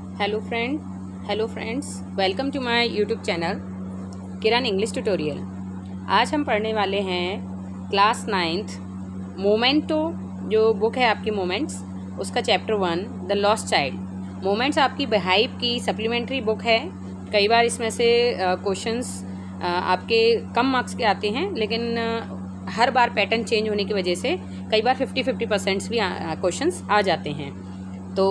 Hello friends, welcome to my YouTube channel Kiran English tutorial. आज हम पढ़ने वाले हैं क्लास 9th मोमेंटो, जो बुक है आपकी मोमेंट्स, उसका chapter 1 the lost child. Moments आपकी बहाइब की सप्लीमेंट्री बुक है। कई बार इसमें से क्वेश्चंस आपके कम मार्क्स के आते हैं, लेकिन हर बार पैटर्न चेंज होने की वजह से कई बार 50% भी क्वेश्चंस आ जाते हैं। तो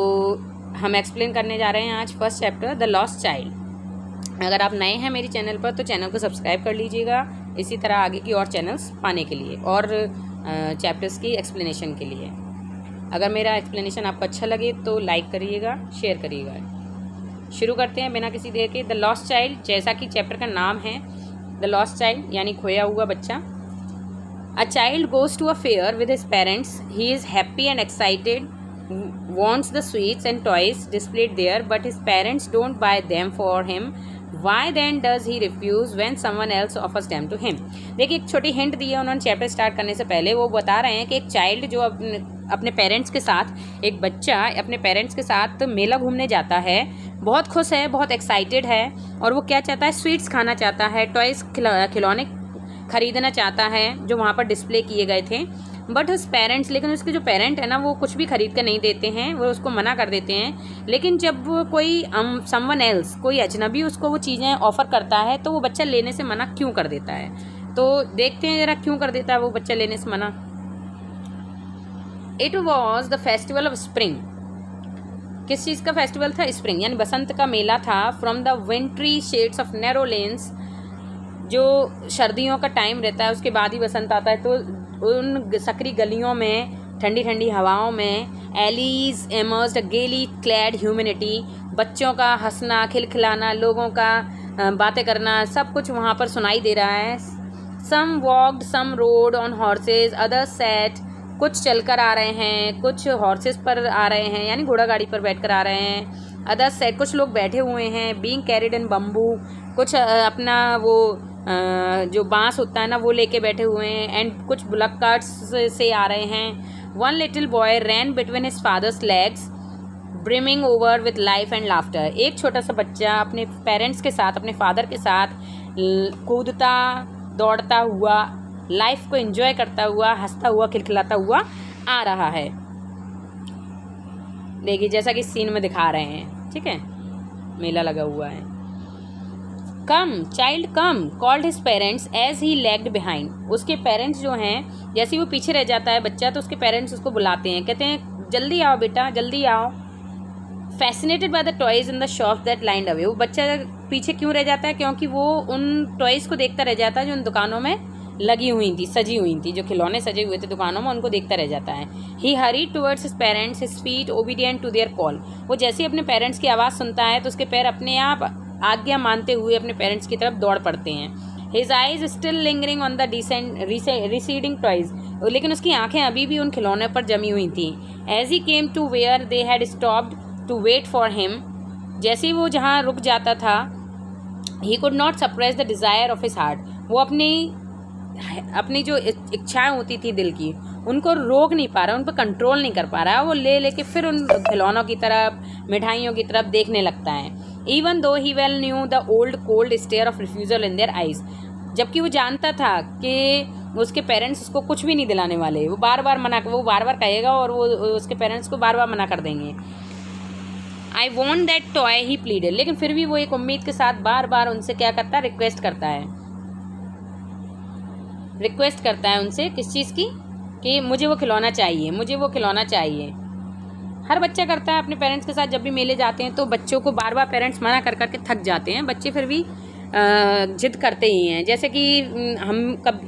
हम एक्सप्लेन करने जा रहे हैं आज first chapter the lost child. अगर आप नए हैं मेरे चैनल पर तो चैनल को सब्सक्राइब कर लीजिएगा, इसी तरह आगे की और चैनल्स पाने के लिए और चैप्टर्स की एक्सप्लेनेशन के लिए। अगर मेरा एक्सप्लेनेशन आपको अच्छा लगे तो लाइक करिएगा, शेयर करिएगा। शुरू करते हैं बिना किसी देर के। द लॉस्ट चाइल्ड, जैसा कि चैप्टर का नाम है द लॉस्ट चाइल्ड यानी खोया हुआ बच्चा। A child goes to a fair with his parents. He is happy and excited, wants the sweets and toys displayed there, but his parents don't buy them for him. Why then does he refuse when someone else offers them to him? देखिए, एक छोटी hint दी है उन्होंने chapter start करने से पहले। वो बता रहे हैं कि एक चाइल्ड जो अपने पेरेंट्स के साथ, एक बच्चा अपने पेरेंट्स के साथ मेला घूमने जाता है, बहुत खुश है, बहुत एक्साइटेड है, और वो क्या चाहता है, स्वीट्स खाना चाहता है, टॉयज़ खिलौने खरीदना चाहता है जो वहाँ पर डिस्प्ले किए गए थे। बट हिज पेरेंट्स, लेकिन उसके जो पेरेंट है ना, वो कुछ भी खरीद कर नहीं देते हैं, वो उसको मना कर देते हैं। लेकिन जब कोई समवन एल्स, कोई अजनबी उसको वो चीज़ें ऑफ़र करता है तो वो बच्चा लेने से मना क्यों कर देता है। तो देखते हैं ज़रा क्यों कर देता है वो बच्चा लेने से मना। It was the festival of spring. किस चीज़ का फेस्टिवल था? स्प्रिंग यानी बसंत का मेला था। From the विंट्री shades of narrow lens, जो सर्दियों का टाइम रहता है उसके बाद ही बसंत आता है, तो उन सकरी गलियों में, ठंडी ठंडी हवाओं में, एलीज एमर्ज्ड अ गेली क्लैड ह्यूमैनिटी, बच्चों का हंसना, खिलखिलाना, लोगों का बातें करना, सब कुछ वहाँ पर सुनाई दे रहा है। Some walked, some rode on horses, others sat, कुछ चलकर आ रहे हैं, कुछ हॉर्सेस पर आ रहे हैं यानी घोड़ा गाड़ी पर बैठकर आ रहे हैं। अदर्स सैट, कुछ लोग बैठे हुए हैं। बीइंग कैरिड इन बम्बू, कुछ अपना वो जो बांस होता है ना वो लेके बैठे हुए हैं। एंड कुछ बुलक कार्ट्स से आ रहे हैं। One little boy ran between his father's legs, brimming over with life and laughter. एक छोटा सा बच्चा अपने पेरेंट्स के साथ, अपने फादर के साथ कूदता दौड़ता हुआ, लाइफ को एंजॉय करता हुआ, हंसता हुआ, खिलखिलाता हुआ आ रहा है। देखिए, जैसा कि सीन में दिखा रहे हैं, ठीक है, मेला लगा हुआ है। Come child come called his parents as he lagged behind. उसके पेरेंट्स जो हैं, जैसे ही वो पीछे रह जाता है बच्चा, तो उसके पेरेंट्स उसको बुलाते हैं, कहते हैं जल्दी आओ बेटा, जल्दी आओ। Fascinated by the toys in the shop that lined away. वो बच्चा पीछे क्यों रह जाता है? क्योंकि वो उन टॉयज़ को देखता रह जाता है जो उन दुकानों में लगी हुई थी, सजी हुई थी, जो खिलौने सजे हुए थे दुकानों में, उनको देखता रह जाता है। He hurried towards his parents, his feet obedient to their call. वो जैसे ही अपने पेरेंट्स की आवाज़ सुनता है तो उसके पैर अपने आप आज्ञा मानते हुए अपने पेरेंट्स की तरफ दौड़ पड़ते हैं। His eyes still lingering on the receding toys, लेकिन उसकी आंखें अभी भी उन खिलौने पर जमी हुई थी। As he came to where they had stopped to wait for him, जैसे ही वो जहाँ रुक जाता था, he could not suppress the desire of his heart. वो अपनी जो इच्छाएं होती थी दिल की, उनको रोक नहीं पा रहा, उन पर कंट्रोल नहीं कर पा रहा। वो ले लेके फिर उन खिलौनों की तरफ, मिठाइयों की तरफ देखने लगता है। Even though he well knew the old cold stare of refusal in their eyes, जबकि वो जानता था कि उसके पेरेंट्स उसको कुछ भी नहीं दिलाने वाले। वो बार बार कहेगा और वो उसके पेरेंट्स को बार बार मना कर देंगे। I want that toy he pleaded, लेकिन फिर भी वो एक उम्मीद के साथ बार बार उनसे क्या करता है, रिक्वेस्ट करता है उनसे, किस चीज़ की, कि मुझे वो खिलौना चाहिए, मुझे वो खिलौना चाहिए। हर बच्चा करता है अपने पेरेंट्स के साथ। जब भी मेले जाते हैं तो बच्चों को बार बार पेरेंट्स मना कर करके थक जाते हैं, बच्चे फिर भी जिद करते ही हैं। जैसे कि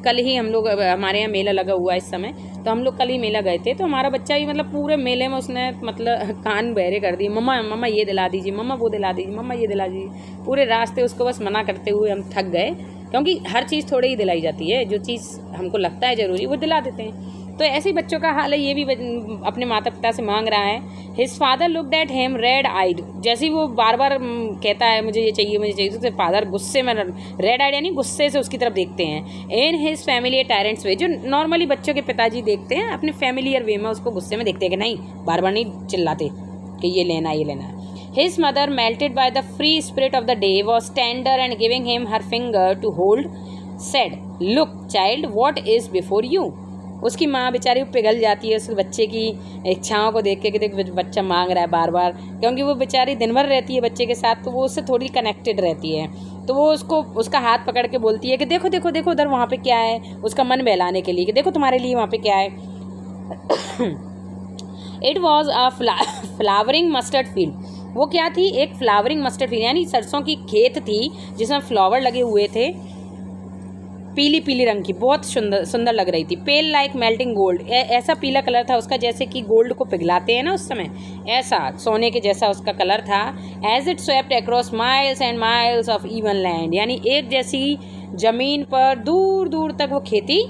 कल ही हम लोग, हमारे यहाँ मेला लगा हुआ है इस समय, तो हम लोग कल ही मेला गए थे, तो हमारा बच्चा ही मतलब पूरे मेले में उसने मतलब कान बहरे कर दिए, मम्मा मम्मा ये दिला दीजिए, मम्मा वो दिला दीजिए, मम्मा ये दिला दीजिए। पूरे रास्ते उसको बस मना करते हुए हम थक गए, क्योंकि हर चीज़ थोड़ी ही दिलाई जाती है, जो चीज़ हमको लगता है ज़रूरी वो दिला देते हैं। तो ऐसे ही बच्चों का हाल है, ये भी अपने माता पिता से मांग रहा है। His father looked at him red eyed, जैसे ही वो बार बार कहता है मुझे ये चाहिए, मुझे चाहिए, तो फादर गुस्से में, रेड आइड यानी गुस्से से उसकी तरफ देखते हैं। इन हिज फैमिलियर टायरेंट्स वे, जो नॉर्मली बच्चों के पिताजी देखते हैं, अपने फैमिलियर वे में उसको गुस्से में देखते हैं कि नहीं, बार बार नहीं चिल्लाते कि ये लेना ये लेना। His mother, melted by the free spirit of the day, was tender and giving him her finger to hold, said, "Look, child, what is before you?" उसकी माँ बेचारी पिघल जाती है उसके बच्चे की इच्छाओं को देख के कि देख बच्चा मांग रहा है बार बार, क्योंकि वो बेचारी दिन भर रहती है बच्चे के साथ, तो वो उससे थोड़ी कनेक्टेड रहती है। तो वो उसको उसका हाथ पकड़ के बोलती है कि देखो देखो देखो उधर वहाँ पे क्या है, उसका मन बहलाने के लिए कि देखो तुम्हारे लिए वहाँ पे क्या है। It was a flowering mustard field. वो क्या थी? एक फ्लावरिंग मस्टर्ड फील्ड, यानी सरसों की खेत थी जिसमें फ्लावर लगे हुए थे, पीली पीली रंग की, बहुत सुंदर सुंदर लग रही थी। पेल लाइक मेल्टिंग गोल्ड, ऐसा पीला कलर था उसका जैसे कि गोल्ड को पिघलाते हैं ना उस समय, ऐसा सोने के जैसा उसका कलर था। As it swept across miles and miles of even land, यानी एक जैसी जमीन पर दूर दूर तक वो खेती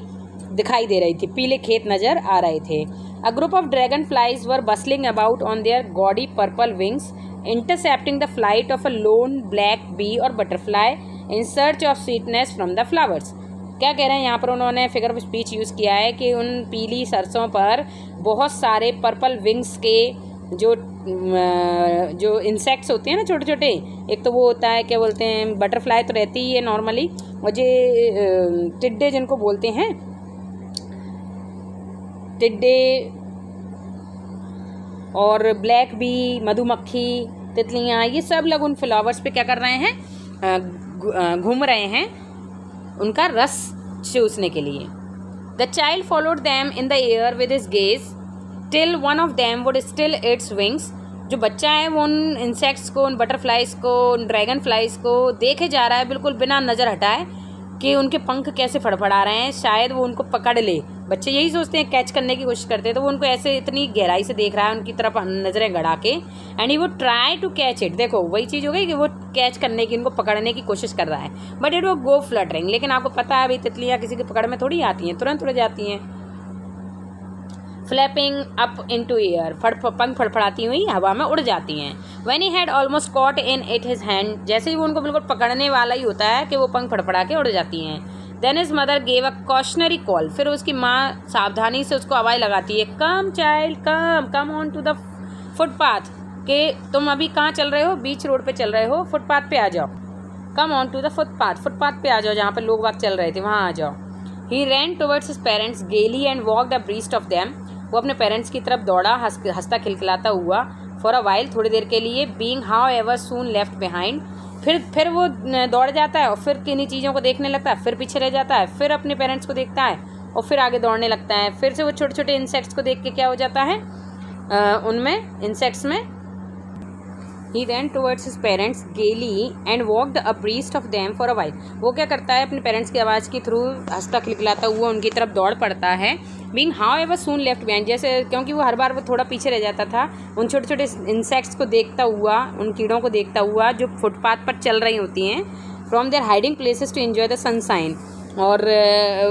दिखाई दे रही थी, पीले खेत नज़र आ रहे थे। A group of dragonflies were bustling about on their gaudy purple wings, intercepting the flight of a lone black bee or butterfly in search of sweetness from the flowers. क्या कह रहे हैं यहाँ पर? उन्होंने फिगर ऑफ स्पीच यूज़ किया है कि उन पीली सरसों पर बहुत सारे पर्पल विंग्स के जो इंसेक्ट्स होते हैं ना छोटे छोटे, एक तो वो होता है क्या बोलते हैं, बटरफ्लाई तो रहती ही है नॉर्मली, और ये टिड्डे जिनको बोलते हैं, टिड्डे और ब्लैक बी, मधुमक्खी, तितलियाँ, ये सब लोग उन फ्लावर्स पे क्या कर रहे हैं? घूम रहे हैं उनका रस चूसने के लिए। The child followed them in the air with his gaze till one of them would still its wings. जो बच्चा है वो उन इंसेक्ट्स को, उन बटरफ्लाइज को, उन ड्रैगन फ्लाइज को देखे जा रहा है बिल्कुल बिना नज़र हटाए कि उनके पंख कैसे फड़फड़ा रहे हैं, शायद वो उनको पकड़ ले। बच्चे यही सोचते हैं, कैच करने की कोशिश करते हैं, तो वो उनको ऐसे इतनी गहराई से देख रहा है उनकी तरफ नज़रें गड़ा के, एंड ही वो ट्राई टू कैच इट। देखो वही चीज़ हो गई कि वो कैच करने की, उनको पकड़ने की कोशिश कर रहा है, बट इट वो गो फ्लटरिंग। लेकिन आपको पता है अभी तितलियाँ किसी की पकड़ में थोड़ी आती हैं, तुरंत उड़ जाती हैं। फ्लैपिंग अप इनटू एयर, पंख फड़फड़ाती हुई हवा में उड़ जाती हैं। When he had almost caught in it his hand, जैसे ही वो उनको बिल्कुल पकड़ने वाला ही होता है कि वो पंख फड़फड़ा के उड़ जाती हैं। Then his mother gave a cautionary call, फिर उसकी माँ सावधानी से उसको आवाज़ लगाती है, come child come on to the footpath, कि तुम अभी कहाँ चल रहे हो? बीच रोड पे चल रहे हो, फुटपाथ पे आ जाओ। Come on to the footpath पे आ जाओ, जहाँ पर लोग बाग चल रहे थे वहाँ आ जाओ। ही रैन टुवर्ड्स हिज पेरेंट्स गेली एंड वॉकड अब्रीस्ट ऑफ देम, वो अपने पेरेंट्स की तरफ दौड़ा हंसता खिलखिलाता हुआ। फॉर अ वाइल, थोड़ी देर के लिए। Being how ever soon left behind, फिर वो दौड़ जाता है और फिर किन्हीं चीज़ों को देखने लगता है, फिर पीछे रह जाता है, फिर अपने पेरेंट्स को देखता है और फिर आगे दौड़ने लगता है। फिर से वो छोटे छोटे इंसेक्ट्स को देख के क्या हो जाता है उनमें इंसेक्ट्स में, ही ran towards his parents gaily and walked abreast of them for a while, वो क्या करता है अपने पेरेंट्स की आवाज़ के थ्रू हंसता खिलखिलाता हुआ उनकी तरफ दौड़ पड़ता है। Being however soon left behind, जैसे क्योंकि वो हर बार वो थोड़ा पीछे रह जाता था, उन छोटे छोटे इंसेक्ट्स को देखता हुआ, उन कीड़ों को देखता हुआ जो फुटपाथ पर चल रही होती हैं, from their hiding places to enjoy the sunshine, और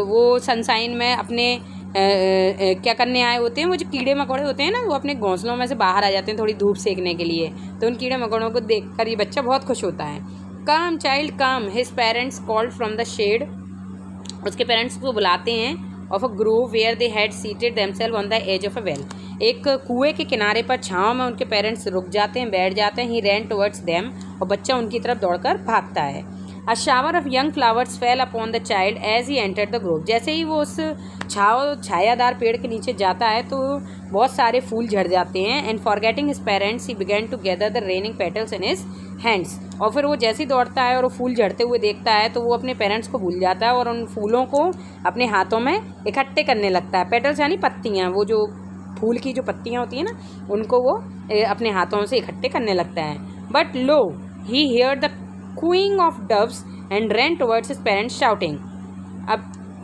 वो सनसाइन में अपने क्या करने आए होते हैं, वो जो कीड़े मकोड़े होते हैं ना, वो अपने घोंसलों में से बाहर आ जाते हैं थोड़ी धूप सेकने के लिए, तो उन कीड़े मकोड़ों को देखकर ये बच्चा बहुत खुश होता है। Come child come, his parents called from the shed, उसके पेरेंट्स को बुलाते हैं, of a grove where they had seated themselves on the edge of a well, एक कुएं के किनारे पर छाँव में उनके पेरेंट्स रुक जाते हैं, बैठ जाते हैं। ही रैन टुवर्ड्स देम, और बच्चा उनकी तरफ दौड़कर भागता है। A shower of young flowers fell upon the child as he entered the grove, जैसे ही वो उस छायादार पेड़ के नीचे जाता है तो बहुत सारे फूल झड़ जाते हैं। And forgetting his parents he began to gather the raining petals in his hands, और फिर वो जैसे ही दौड़ता है और वो फूल झड़ते हुए देखता है तो वो अपने पेरेंट्स को भूल जाता है और उन फूलों को अपने हाथों में इकट्ठे करने लगता है। पेटल्स यानी पत्तियाँ, वो जो फूल की जो पत्तियाँ होती हैं ना, उनको वो अपने हाथों से इकट्ठे करने लगता है। But low he here the cooing of doves and ran towards his parents shouting,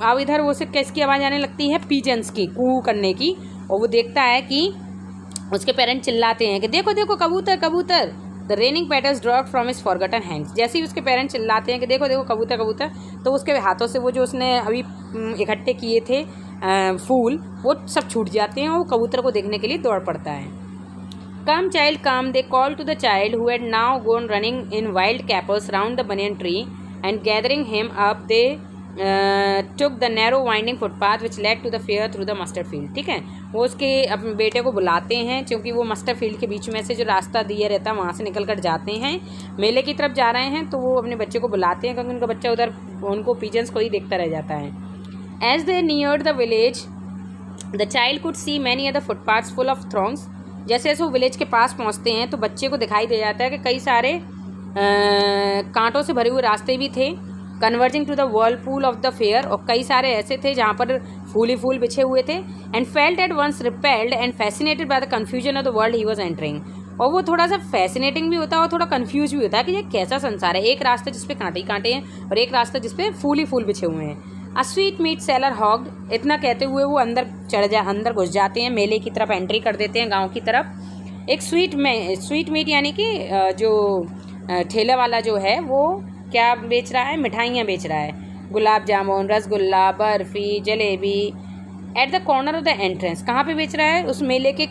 अब इधर वो से किसकी आवाज़ आने लगती है? पीजन्स की, कू करने की, और वो देखता है कि उसके पेरेंट्स चिल्लाते हैं कि देखो देखो कबूतर कबूतर। The raining petals dropped from his forgotten hands, जैसे ही उसके पेरेंट्स चिल्लाते हैं कि देखो देखो कबूतर कबूतर, तो उसके हाथों से वो जो उसने अभी इकट्ठे किए थे फूल, वो सब छूट जाते हैं और वो कबूतर को देखने के लिए दौड़ पड़ता है। Come child come, they called to the child who had now gone running in wild capers round the banyan tree, and gathering him up they took the narrow winding footpath which led to the fair through the mustard field. ठीक है, वो उसके अपने बेटे को बुलाते हैं क्योंकि वो मस्टर्ड फील्ड के बीच में से जो रास्ता दिया रहता है वहाँ से निकल कर जाते हैं, मेले की तरफ जा रहे हैं, तो वो अपने बच्चे को बुलाते हैं क्योंकि उनका बच्चा उधर उनको पिजन्स को ही देखता रह जाता है। As they neared the village the child could see many other footpaths full of throngs. जैसे जैसे वो विलेज के पास पहुँचते हैं तो बच्चे को दिखाई दे जाता है कि कई सारे कांटों से भरे हुए रास्ते भी थे, converging to the whirlpool of the fair, और कई सारे ऐसे थे जहाँ पर फूल ही फूल बिछे हुए थे। And felt at once repelled and fascinated by the confusion of the world he was entering. और वो थोड़ा सा फैसिनेटिंग भी होता है और थोड़ा कन्फ्यूज भी होता है कि ये कैसा संसार है। एक रास्ता जिसपे कांटे ही कांटे हैं और एक रास्ता जिसपे फूल ही फूल बिछे हुए हैं। अ स्वीट मीट सेलर हॉग्ड, इतना कहते हुए वो अंदर घुस जाते हैं, मेले की तरफ एंट्री कर देते हैं गाँव की तरफ। एक स्वीट मीट यानी कि जो ठेला वाला जो है वो क्या बेच रहा है, मिठाइयाँ बेच रहा है, gulab jamun, rasgulla, barfi, jalebi. At the corner of the entrance, कहाँ पे बेच रहा है, उस मेले के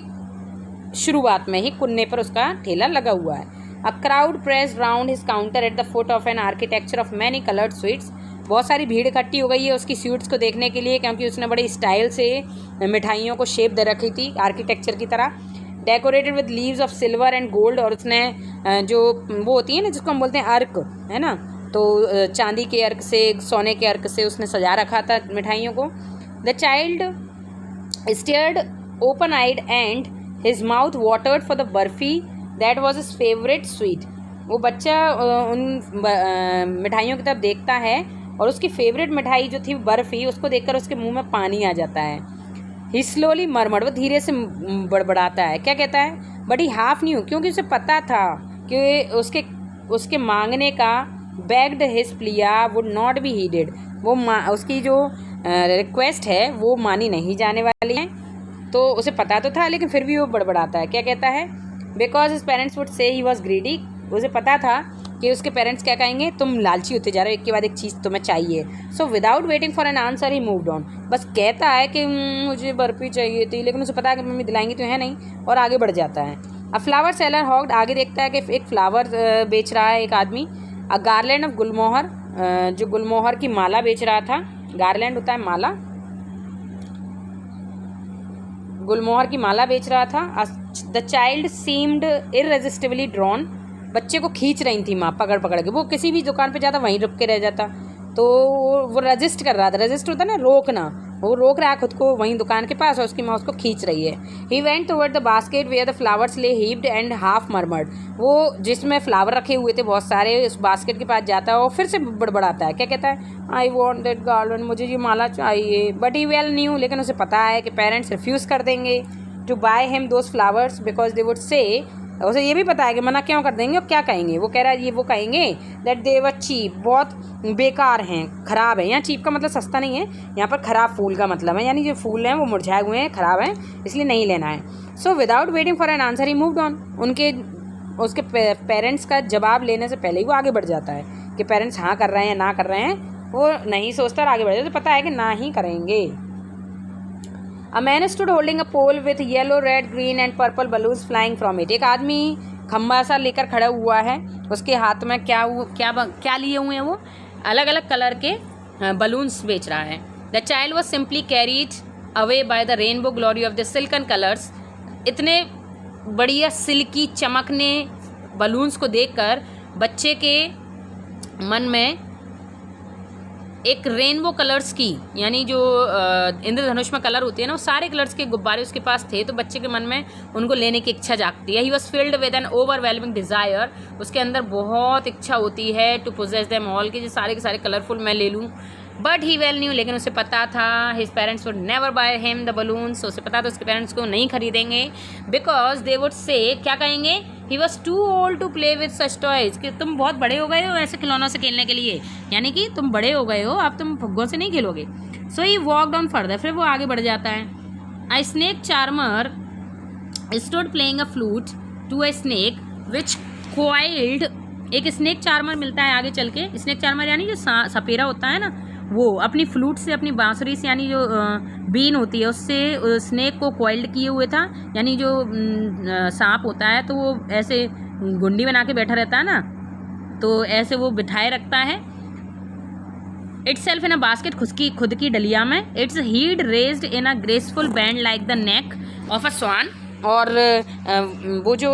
शुरुआत में ही कुन्ने पर उसका ठेला लगा हुआ है। A crowd pressed round his counter at the foot of an architecture of many coloured sweets. बहुत सारी भीड़ इकट्ठी हो गई है उसकी स्वीट्स को देखने के लिए क्योंकि उसने बड़े स्टाइल से मिठाइयों को शेप दे रखी थी आर्किटेक्चर की तरह। Decorated with leaves of silver and gold, और उसने जो वो होती है ना जिसको हम बोलते हैं अर्क, है ना, तो चांदी के अर्क से, सोने के अर्क से उसने सजा रखा था मिठाइयों को। The child stared open eyed and his mouth watered for the burfi that was his favourite sweet. वो बच्चा उन मिठाइयों की तरफ देखता है और उसकी फेवरेट मिठाई जो थी बर्फ़ी, उसको देखकर उसके मुंह में पानी आ जाता है। ही स्लोली मरमड, वो धीरे से बड़बड़ाता है, क्या कहता है, बट ही हाफ न्यू, क्योंकि उसे पता था कि उसके मांगने का begged his plea would not be heeded, वो उसकी जो रिक्वेस्ट है वो मानी नहीं जाने वाली है। तो उसे पता तो था लेकिन फिर भी वो बड़बड़ाता है, क्या कहता है, because his parents would say he was greedy. उसे पता था कि उसके पेरेंट्स क्या कहेंगे, तुम लालची होते जा रहे हो, एक के बाद एक चीज़ तुम्हें चाहिए। So without waiting for an answer he moved on, बस कहता है कि मुझे बर्फ़ी चाहिए थी, लेकिन उसे पता है कि मम्मी दिलाएंगी तो है नहीं, और आगे बढ़ जाता है। अ फ्लावर सेलर हॉग्ड, आगे देखता है कि एक फ्लावर बेच रहा है एक आदमी। अ गार्लैंड ऑफ गुलमोहर, जो गुलमोहर की माला बेच रहा था, गार्लैंड होता है माला, गुलमोहर की माला बेच रहा था। द चाइल्ड सीम्ड इररेजिस्टिबली ड्रॉन, बच्चे को खींच रही थी माँ पकड़ पकड़ के, वो किसी भी दुकान पे जाता वहीं रुक के रह जाता, तो वो रजिस्ट कर रहा था, रजिस्ट होता ना रोकना, वो रोक रहा है खुद को वहीं दुकान के पास और उसकी माँ उसको खींच रही है। He went toward the basket where the flowers lay heaped and half murmured, वो जिसमें फ्लावर रखे हुए थे बहुत सारे, उस बास्केट के पास जाता है और फिर से बड़बड़ाता है, क्या कहता है, आई वॉन्ट दैट गार्लैंड, मुझे ये माला चाहिए। बट ही वेल न्यू, लेकिन उसे पता है कि पेरेंट्स रिफ्यूज़ कर देंगे to buy him those flowers because they would say, उसे ये भी पता है कि मना क्यों कर देंगे और क्या कहेंगे, वो कह रहा है ये वो कहेंगे दैट दे वर चीप, बहुत बेकार हैं, ख़राब है। यहाँ चीप का मतलब सस्ता नहीं है, यहाँ पर ख़राब फूल का मतलब है, यानी जो फूल हैं वो मुरझाए हुए हैं, ख़राब हैं, इसलिए नहीं लेना है। So without waiting for an answer he moved on, उसके पेरेंट्स का जवाब लेने से पहले ही वो आगे बढ़ जाता है कि पेरेंट्स हाँ कर रहे हैं या ना कर रहे हैं, वो नहीं सोचता और आगे बढ़ जाता, तो पता है कि ना ही करेंगे। A man stood holding a pole with yellow, red, green and purple balloons flying from it. एक आदमी खम्बा सा लेकर खड़ा हुआ है, उसके हाथ में क्या लिए हुए हैं, वो अलग अलग कलर के बलून्स बेच रहा है। The child was simply carried away by the rainbow glory of the silken colors. इतने बढ़िया सिल्की चमकने बलून्स को देखकर बच्चे के मन में एक रेनबो कलर्स की, यानी जो इंद्रधनुष में कलर होते हैं ना, वो सारे कलर्स के गुब्बारे उसके पास थे, तो बच्चे के मन में उनको लेने की इच्छा जागती है। He was filled with N overwhelming desire, उसके अंदर बहुत इच्छा होती है टू पोजेस देम ऑल, कि जो सारे के सारे कलरफुल मैं ले लूँ। बट ही वेल न्यू, लेकिन उसे पता था his parents would never by him the balloons, उसे पता था उसके पेरेंट्स को नहीं खरीदेंगे, बिकॉज दे वुड से, क्या कहेंगे, he was too old to play with such toys, कि तुम बहुत बड़े हो गए हो ऐसे खिलौनों से खेलने के लिए, यानी कि तुम बड़े हो गए हो, अब तुम फुग्गों से नहीं खेलोगे। So he walked on further, फिर वो आगे बढ़ जाता है। A snake charmer stood playing a flute to a snake which coiled, एक स्नेक चार्मर मिलता है आगे चल के, स्नेक चार्मर यानी जो सपेरा होता है ना, वो अपनी फ्लूट से, अपनी बांसुरी से, यानी जो बीन होती है उससे स्नेक को क्वाइल्ड किए हुए था, यानी जो सांप होता है तो वो ऐसे गुंडी बना के बैठा रहता है ना, तो ऐसे वो बिठाए रखता है। itself in a basket, खुद की डलिया में. Its head raised in a graceful bend like the neck of a swan. और वो जो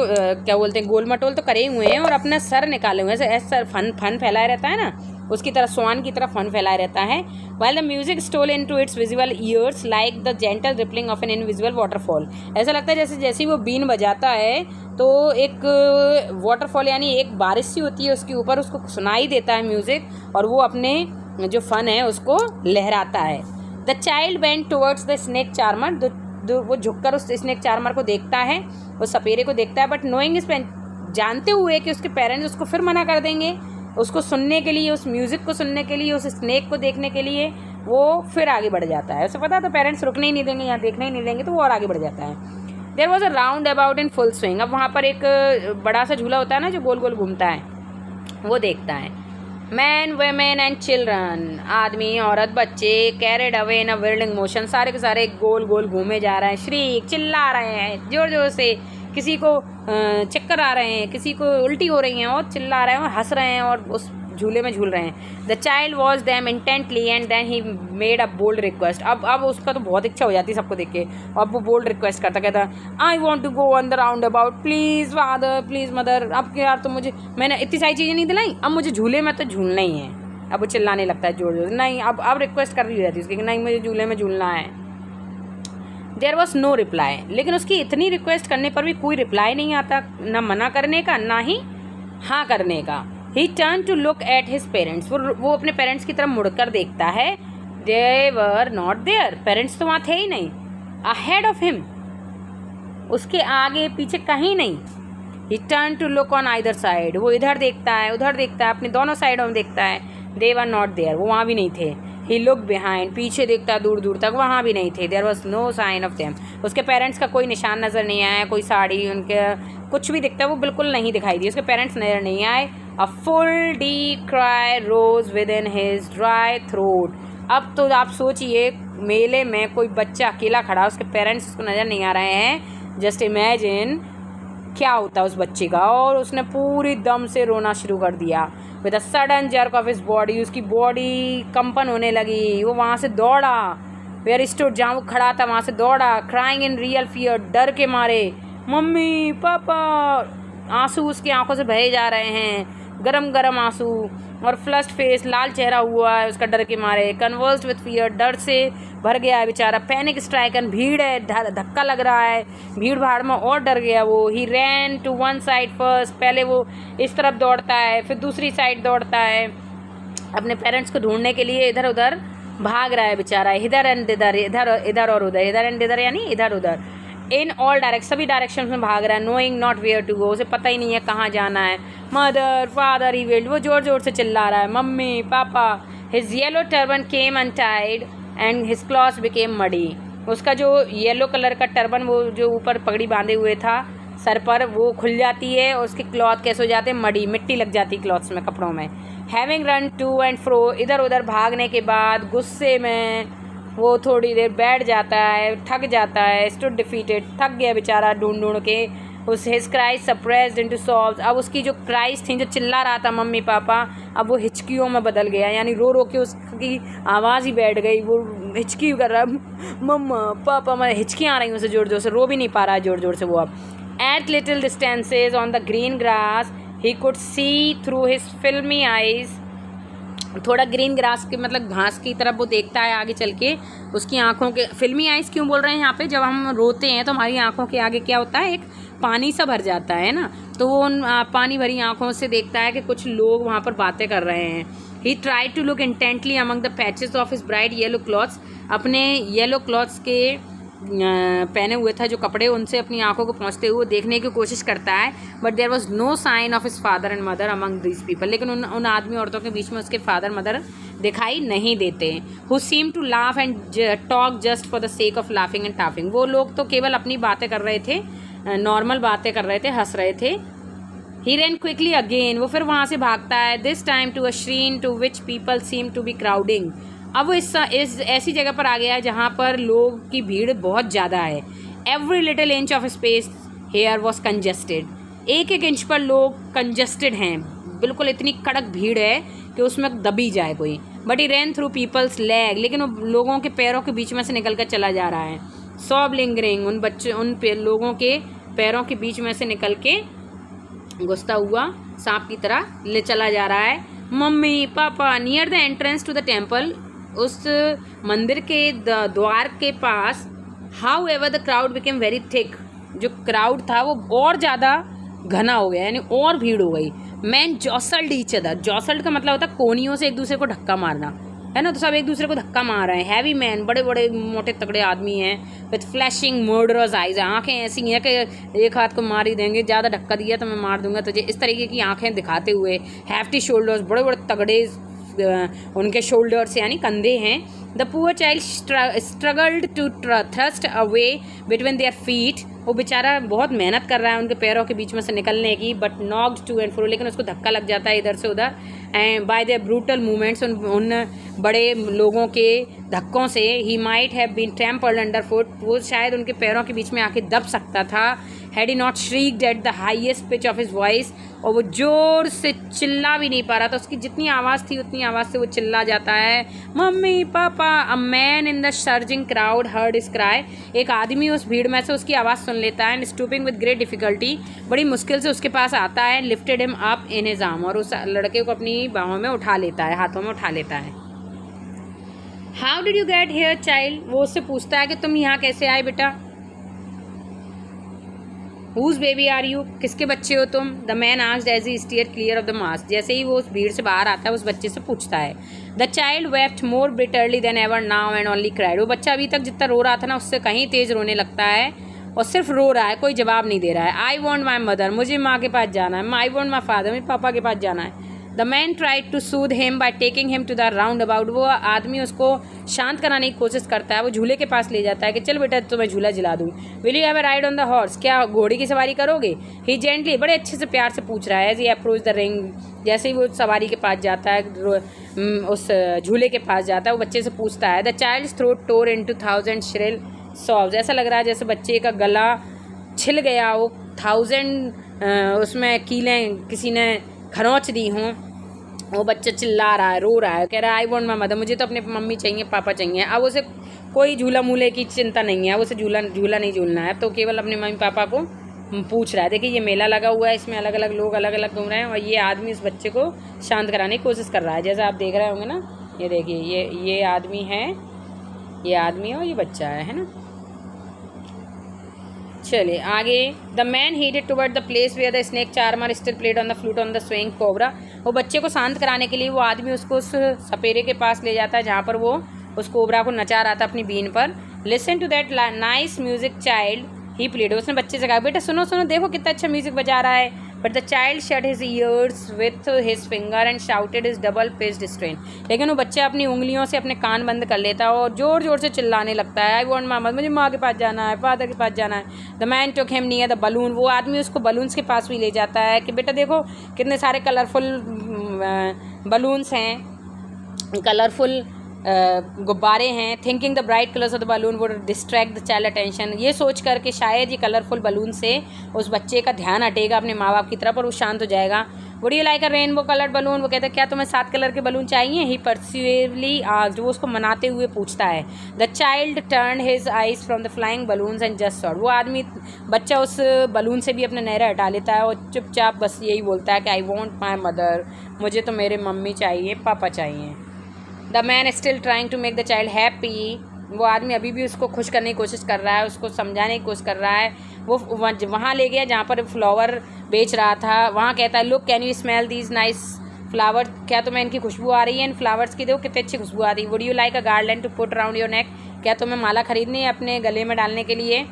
क्या बोलते हैं गोल मटोल तो करे हुए हैं और अपना सर निकाले हुए हैं, ऐसा फन फैलाया रहता है ना, उसकी तरह स्वान की तरह फन फैलाया रहता है. While the music stole into its visible ears like the gentle rippling of an invisible waterfall. ऐसा लगता है जैसे वो बीन बजाता है तो एक वाटरफॉल यानी एक बारिश सी होती है उसके ऊपर, उसको सुनाई देता है म्यूज़िक और वो अपने जो फन है उसको लहराता है. The child went towards the snake charmer. वो झुककर उस स्नेक चार्मर को देखता है, उस सपेरे को देखता है, बट नोइंग इस जानते हुए कि उसके पेरेंट्स उसको फिर मना कर देंगे उसको सुनने के लिए, उस म्यूज़िक को सुनने के लिए, उस स्नेक को देखने के लिए, वो फिर आगे बढ़ जाता है. उसे पता तो पेरेंट्स रुकने ही नहीं देंगे, यहाँ देखने ही नहीं देंगे, तो वो और आगे बढ़ जाता है. There was a roundabout in full swing. अब वहाँ पर एक बड़ा सा झूला होता है ना जो गोल गोल घूमता है, वो देखता है. मैन वेमेन एंड चिल्ड्रन, आदमी औरत बच्चे, carried away in a whirling motion, सारे के सारे गोल गोल घूमे जा रहे हैं, श्रीक चिल्ला रहे हैं जोर जोर से, किसी को चक्कर आ रहे हैं, किसी को उल्टी हो रही हैं और चिल्ला रहे हैं और हंस रहे हैं और उस झूले में झूल रहे हैं. The child watch them intently and then he made a bold request. अब उसका तो बहुत इच्छा हो जाती है सबको देख के. अब वो बोल्ड रिक्वेस्ट करता, कहता I want to go on the roundabout, please father, please mother. अब यार तो मुझे, मैंने इतनी सारी चीज़ें नहीं दिलाई, अब मुझे झूले में तो झूलना ही है. अब वो चिल्लाने लगता है जोर जोर से. नहीं, अब रिक्वेस्ट कर रही रहती है उसकी कि नहीं मुझे झूले में झूलना है. There was no reply. लेकिन उसकी इतनी रिक्वेस्ट करने पर भी कोई रिप्लाई नहीं आता, ना मना करने का ना ही हाँ करने का. He turn to look at his parents. वो अपने पेरेंट्स की तरफ मुड़कर देखता है. They were not there. Parents तो वहाँ थे ही नहीं. अहेड ऑफ हिम, उसके आगे पीछे कहीं नहीं. He turn to look on either side. वो इधर देखता है उधर देखता है, अपने दोनों साइडों में देखता है. They were not there. वो वहाँ भी नहीं थे. He look behind. पीछे देखता दूर दूर तक, वहाँ भी नहीं थे. There was no sign of them. उसके पेरेंट्स का कोई निशान नज़र नहीं आया, कोई साड़ी उनके कुछ भी दिखता है वो बिल्कुल नहीं दिखाई दी. उसके पेरेंट्स नज़र नहीं आए. A full deep cry rose within his dry throat. अब तो आप सोचिए मेले में कोई बच्चा अकेला खड़ा, उसके पेरेंट्स उसको नज़र नहीं आ रहे हैं. जस्ट इमेजिन क्या होता है उस बच्चे का. और उसने पूरी दम से रोना शुरू कर दिया. With a sudden jerk of his body, उसकी बॉडी कंपन होने लगी. वो वहाँ से दौड़ा. वेयर स्टूड, जहाँ वो खड़ा था वहाँ से दौड़ा. क्राइंग इन रियल फियर, डर के मारे. Mummy papa. आंसू उसकी आंखों से बहे जा रहे हैं, गरम गरम आंसू. और फ्लश्ड फेस, लाल चेहरा हुआ है उसका डर के मारे. कन्वर्स्ड विथ फियर, डर से भर गया है बेचारा. पैनिक स्ट्राइकन, भीड़ है, धक्का लग रहा है, भीड़ भाड़ में और डर गया वो. He ran to one side first. पहले वो इस तरफ दौड़ता है, फिर दूसरी साइड दौड़ता है, अपने पेरेंट्स को ढूंढने के लिए इधर उधर भाग रहा है बेचारा. इधर एंड इधर, इधर और उधर, इधर एंड इधर यानी इधर उधर. इन ऑल डायरेक्शन, सभी डायरेक्शन में भाग रहा है. Knowing not where to go, उसे पता ही नहीं है कहाँ जाना है. मदर फादर ही वेल्ड, वो जोर जोर से चिल्ला रहा है मम्मी पापा. His yellow turban came untied and his clothes became muddy. उसका जो येलो कलर का टर्बन, वो जो ऊपर पगड़ी बांधे हुए था सर पर, वो खुल जाती है और उसके क्लॉथ कैसे हो जाते हैं मडी, मिट्टी लग जाती है क्लॉथ्स में, कपड़ों में. Having run to and fro, इधर उधर भागने के बाद गुस्से में वो थोड़ी देर बैठ जाता है, थक जाता है. स्टूड डिफीटेड, थक गया बेचारा ढूंढ ढूंढ के. उस हिज क्राइज सप्रेस्ड इनटू सॉब्स. अब उसकी जो क्राइज थी, जो चिल्ला रहा था मम्मी पापा, अब वो हिचकियों में बदल गया. यानी रो रो के उसकी आवाज़ ही बैठ गई. वो हिचकी कर रहा है मम्मा पापा, मैं हिचकियाँ आ रही हैं उसे जोर जोर से, रो भी नहीं पा रहा है जोर जोर से वो. अब at little distances on the green grass he could see through his filmy eyes. थोड़ा ग्रीन ग्रास के मतलब घास की तरफ वो देखता है आगे चल के. उसकी आंखों के, फिल्मी आइज क्यों बोल रहे हैं यहाँ पे, जब हम रोते हैं तो हमारी आंखों के आगे क्या होता है, एक पानी सा भर जाता है ना, तो वो उन पानी भरी आंखों से देखता है कि कुछ लोग वहाँ पर बातें कर रहे हैं. He try to look intently among the patches of his bright yellow clothes. अपने येलो क्लॉथ्स के पहने हुए था जो कपड़े, उनसे अपनी आंखों को पहुँचते हुए देखने की कोशिश करता है. But there was no sign of his father and mother among this people. लेकिन उन आदमी औरतों के बीच में उसके फादर मदर दिखाई नहीं देते. Who seem to laugh and talk just for the sake of laughing and talking. वो लोग तो केवल अपनी बातें कर रहे थे, नॉर्मल बातें कर रहे थे, हंस रहे थे. ही रैन क्विकली अगेन, वो फिर वहाँ से भागता है. This time to a shrine to which people seem to be crowding. अब वो इस ऐसी जगह पर आ गया है जहाँ पर लोग की भीड़ बहुत ज़्यादा है. Every little inch of space here was congested. एक एक इंच पर लोग कंजेस्टेड हैं, बिल्कुल इतनी कड़क भीड़ है कि उसमें दबी जाए कोई। But he ran through people's leg, लेकिन वो लोगों के पैरों के बीच में से निकल कर चला जा रहा है। सॉब लिंगरिंग, लोगों के पैरों के बीच में से निकल के घुसता हुआ सांप की तरह ले चला जा रहा है। Mummy papa near the entrance to the temple, उस मंदिर के द्वार के पास। However the crowd became very thick, जो क्राउड था वो और ज़्यादा घना हो गया, यानी और भीड़ हो गई। मैन जॉसल्ड ईच अदर, जॉसल्ड का मतलब होता है कोनियों से एक दूसरे को धक्का मारना, है ना। तो सब एक दूसरे को धक्का मार रहे हैं। हैवी मैन, बड़े बड़े मोटे तगड़े आदमी हैं। विथ फ्लैशिंग मर्डरस आइज, आँखें ऐसी हैं कि एक हाथ को मार ही देंगे, ज़्यादा धक्का दिया तो मैं मार दूंगा तुझे, इस तरीके की आँखें दिखाते हुए। हैफ्टी शोल्डर्स, बड़े बड़े तगड़े उनके शोल्डर्स यानी कंधे हैं। The poor child struggled to thrust away between their feet, वो बेचारा बहुत मेहनत कर रहा है उनके पैरों के बीच में से निकलने की। But knocked to and fro, लेकिन उसको धक्का लग जाता है इधर से उधर। And by their brutal movements, उन बड़े लोगों के धक्कों से। He might have been trampled under foot, वो शायद उनके पैरों के बीच में आके दब सकता था। Had he not shrieked at the highest pitch of his voice, और वो जोर से चिल्ला भी नहीं पा रहा था। उसकी जितनी आवाज़ थी उतनी आवाज़ से वो चिल्ला जाता है, मम्मी पापा। A man in the surging crowd heard his cry, एक आदमी उस भीड़ में से उसकी आवाज़ सुन लेता है। And stooping with great difficulty, बड़ी मुश्किल से उसके पास आता है। Lifted him up in his arm, और उस लड़के को अपनी बाहों में उठा लेता है, हाथों में उठा लेता है। How did you get here child, वो उससे पूछता है कि तुम यहाँ कैसे आए बेटा। Whose baby are you, किसके बच्चे हो तुम। The man asked as he steered clear of the mass, जैसे ही वो उस भीड़ से बाहर आता है उस बच्चे से पूछता है। The child wept more bitterly then ever now and only cried, वो बच्चा अभी तक जितना रो रहा था ना उससे कहीं तेज रोने लगता है, और सिर्फ रो रहा है, कोई जवाब नहीं दे रहा है। आई वॉन्ट माई मदर, मुझे माँ के पास जाना है। आई वॉन्ट माई फादर, मेरे पापा के पास जाना है। The man tried to soothe him by taking him to the roundabout, वो आदमी उसको शांत कराने की कोशिश करता है। वो झूले के पास ले जाता है कि चल बेटा तो मैं झूला झुला दूँ। Will you have a ride on the horse, क्या घोड़े की सवारी करोगे। ही जेंटली, बड़े अच्छे से प्यार से पूछ रहा है। As he approach the ring, जैसे ही वो सवारी के पास जाता है, उस झूले के पास जाता है, वो बच्चे से पूछता है। The child's throat tore into 1000 shrill sobs, ऐसा लग रहा है जैसे बच्चे का गला छिल गया हो, 1000 उसमें कीलें किसी ने खरोंच दी हों। वो बच्चा चिल्ला रहा है, रो रहा है, कह रहा है आई वॉन्ट माई मदर, मुझे तो अपने मम्मी चाहिए, पापा चाहिए। अब उसे कोई झूला मूले की चिंता नहीं है, उसे झूला नहीं झूलना है, तो केवल अपने मम्मी पापा को पूछ रहा है। देखिए ये मेला लगा हुआ है, इसमें अलग अलग लोग अलग अलग घूम रहे हैं, और ये आदमी इस बच्चे को शांत कराने की कोशिश कर रहा है। जैसा आप देख रहे होंगे ना, ये देखिए ये आदमी है, ये आदमी और ये बच्चा है ना। चलिए आगे। The man headed toward the place where the snake charmer still played on the flute on the swing cobra, वो बच्चे को शांत कराने के लिए वो आदमी उसको उस सपेरे के पास ले जाता है जहाँ पर वो उस कोबरा को नचा रहा था अपनी बीन पर। Listen to that nice music child he played, उसने बच्चे से कहा बेटा सुनो सुनो, देखो कितना अच्छा म्यूजिक बजा रहा है। But the child shut his years with his finger and shouted his double pitched strain, लेकिन वो बच्चा अपनी उंगलियों से अपने कान बंद कर लेता है और ज़ोर ज़ोर से चिल्लाने लगता है। आई वॉन्ट माई मदर, मुझे माँ के पास जाना है, फादर के पास जाना है। The man took him near the balloon, वो आदमी उसको बलून्स के पास भी ले जाता है कि बेटा देखो कितने सारे कलरफुल बलून्स हैं, कलरफुल गुब्बारे हैं। Thinking the bright colours of the balloon would distract the child attention, ये सोच करके शायद ये कलरफुल बलून से उस बच्चे का ध्यान हटेगा अपने माँ बाप की तरफ और वो शांत हो जाएगा। Would you like a rainbow coloured balloon, वो कहता है क्या तुम्हें 7 कलर के बलून चाहिए। ही परस्यूएवली आस्क्ड, वो उसको मनाते हुए पूछता है। The child turn his eyes from the flying balloons and just sought, वो आदमी बच्चा उस बलून से भी अपने नहरे हटा लेता है और चुपचाप बस यही बोलता है कि आई वॉन्ट माई मदर, मुझे तो मेरे मम्मी चाहिए, पापा चाहिए। The man still trying to make the child happy, वो आदमी अभी भी उसको खुश करने की कोशिश कर रहा है, उसको समझाने की कोशिश कर रहा है। वो वहाँ ले गया जहाँ पर फ्लावर बेच रहा था, वहाँ कहता है look can you smell these nice flower, क्या तुम्हें इनकी खुशबू आ रही है, इन फ्लावर्स की देखो कितनी अच्छी खुशबू आ रही है। Would you like a garland to put around your neck, क्या तुम्हें माला खरीदनी है अपने गले में डालने के लिए।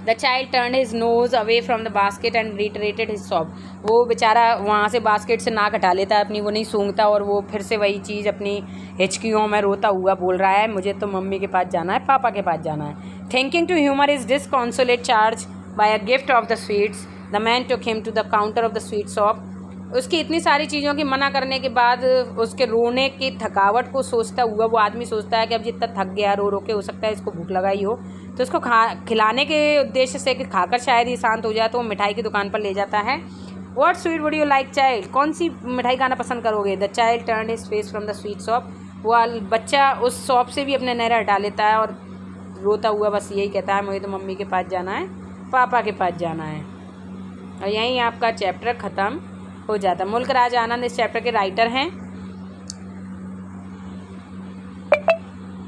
The child turn his nose away from the basket and reiterated his sob, वो बेचारा वहाँ से बास्केट से नाक हटा लेता है अपनी, वो नहीं सूंघता और वो फिर से वही चीज़ अपनी हिचकियों में रोता हुआ बोल रहा है मुझे तो मम्मी के पास जाना है, पापा के पास जाना है। Thinking to humour is disconsolate charge by a gift of the sweets, the man took him to the counter of the sweet shop, उसकी इतनी सारी चीज़ों की मना करने के बाद उसके रोने की थकावट को सोचता हुआ वो आदमी सोचता है कि अब जितना थक गया रो रो के, हो सकता है इसको भूख लगाई हो, तो उसको खिलाने के उद्देश्य से कि खाकर शायद ये शांत हो जाए, तो वो मिठाई की दुकान पर ले जाता है what sweet would you like child, कौन सी मिठाई खाना पसंद करोगे। The child turn his face from the sweet shop, वो बच्चा उस शॉप से भी अपने नहरा हटा लेता है और रोता हुआ बस यही कहता है मुझे तो मम्मी के पास जाना है, पापा के पास जाना है। और यहीं आपका चैप्टर ख़त्म हो जाता है। मुल्क राज आनंद इस चैप्टर के राइटर हैं।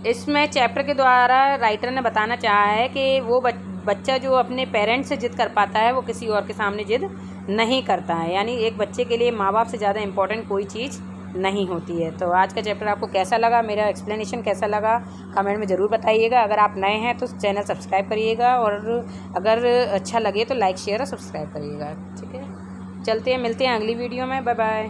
इसमें चैप्टर के द्वारा राइटर ने बताना चाहा है कि वो बच्चा जो अपने पेरेंट्स से जिद कर पाता है वो किसी और के सामने जिद नहीं करता है। यानी एक बच्चे के लिए माँ बाप से ज़्यादा इम्पोर्टेंट कोई चीज़ नहीं होती है। तो आज का चैप्टर आपको कैसा लगा, मेरा एक्सप्लेनेशन कैसा लगा, कमेंट में ज़रूर बताइएगा। अगर आप नए हैं तो चैनल सब्सक्राइब करिएगा और अगर अच्छा लगे तो लाइक शेयर और सब्सक्राइब करिएगा। ठीक है, चलते हैं, मिलते हैं अगली वीडियो में। Bye bye.